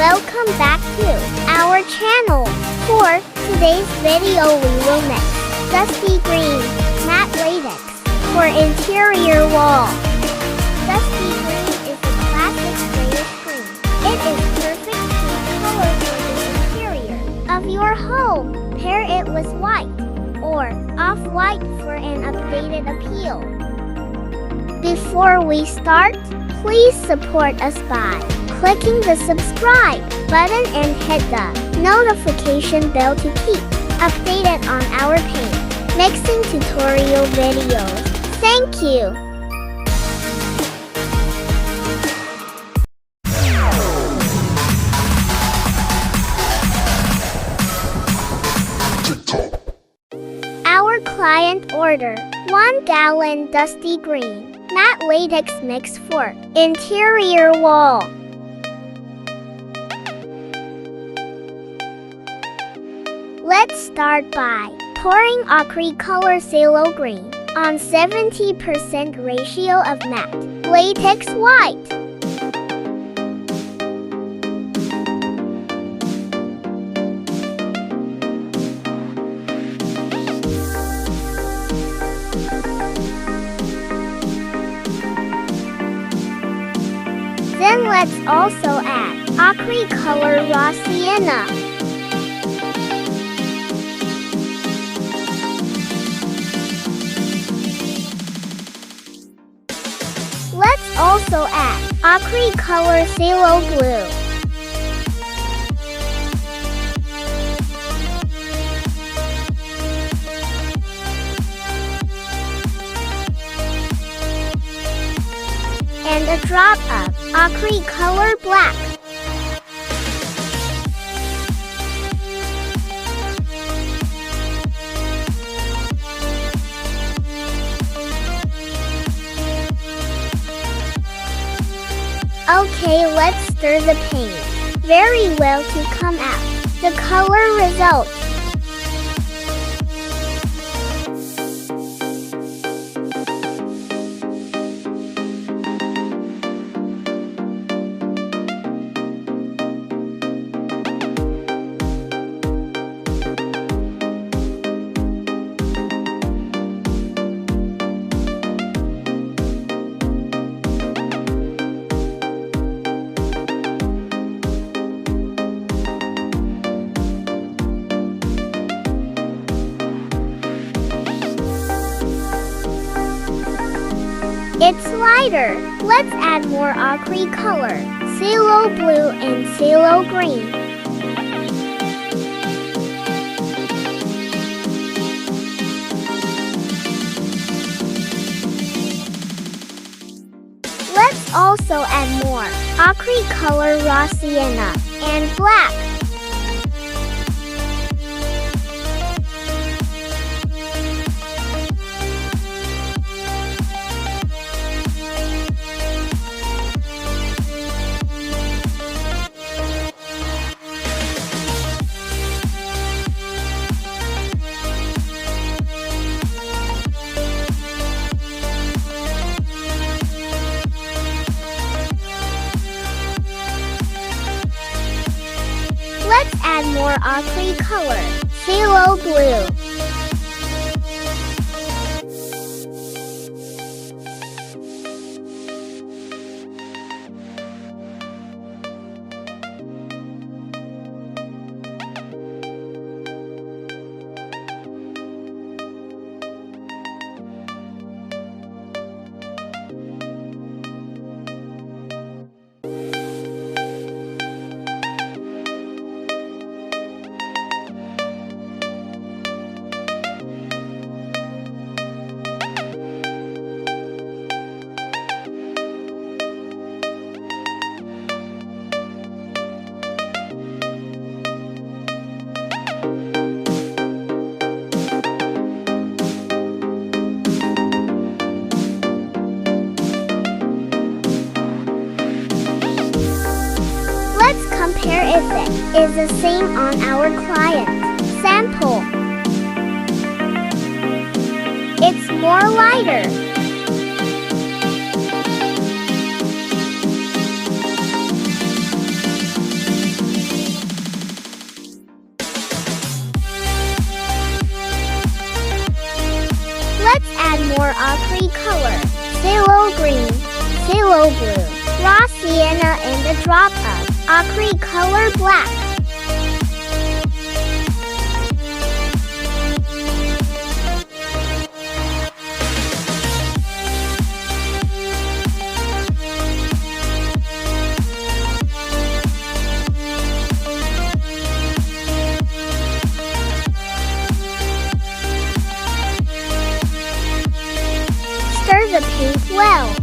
Welcome back to our channel. For today's video we will mix dusty green matte latex for interior wall. Dusty green is a classic grayish green. It is perfect color for the interior of your home. Pair it with white or off-white for an updated appeal. Before we start, please support us by clicking the subscribe button and hit the notification bell to keep updated on our paint mixing tutorial videos. Thank you. Our client order 1 gallon dusty green matte latex mix for interior wall. Let's start by pouring ochre color phthalo green on 70% ratio of matte latex white. Then let's also add ochre color raw sienna. Let's also add ochre color phthalo blue. And a drop of ochre color black. Okay, let's stir the paint very well to come out the color result. It's lighter. Let's add more ochre color, phthalo blue and phthalo green. Let's also add more ochre color raw sienna and black. Let's add more ochre color, phthalo blue. Let's compare if it is the same on our client sample. It's more lighter. more ochre color, phthalo green, phthalo blue, raw sienna and a drop of ochre color black. Stir the paint well.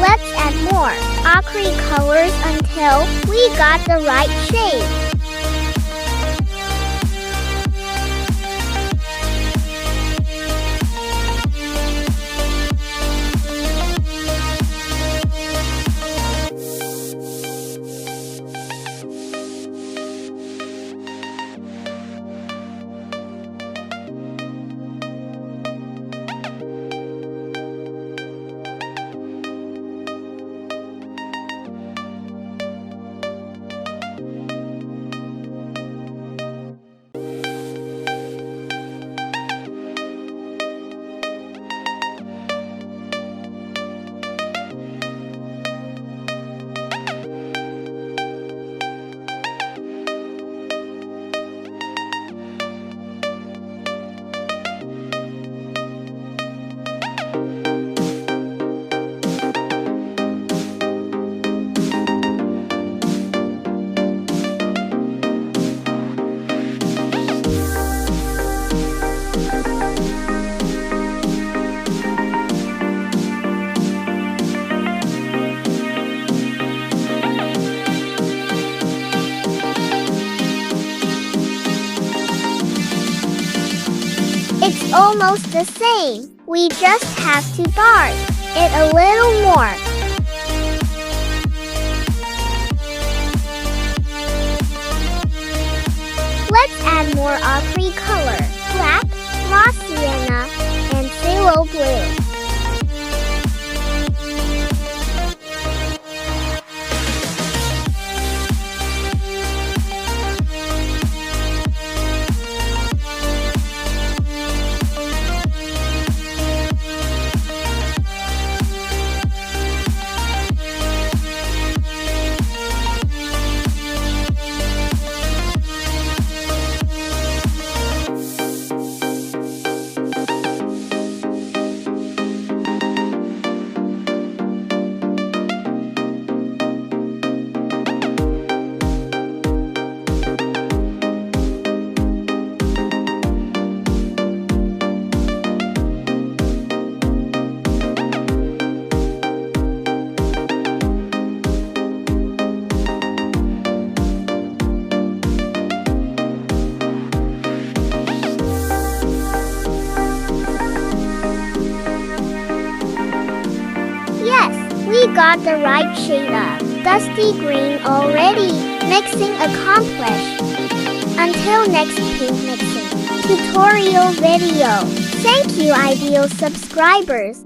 Let's add more ochre colors until we got the right shade. It's almost the same. We just have to dark it a little more. Let's add more ochre color, black, raw sienna, and phthalo blue. We got the right shade of dusty green already. Mixing accomplished. Until next paint mixing tutorial video. Thank you, ideal subscribers.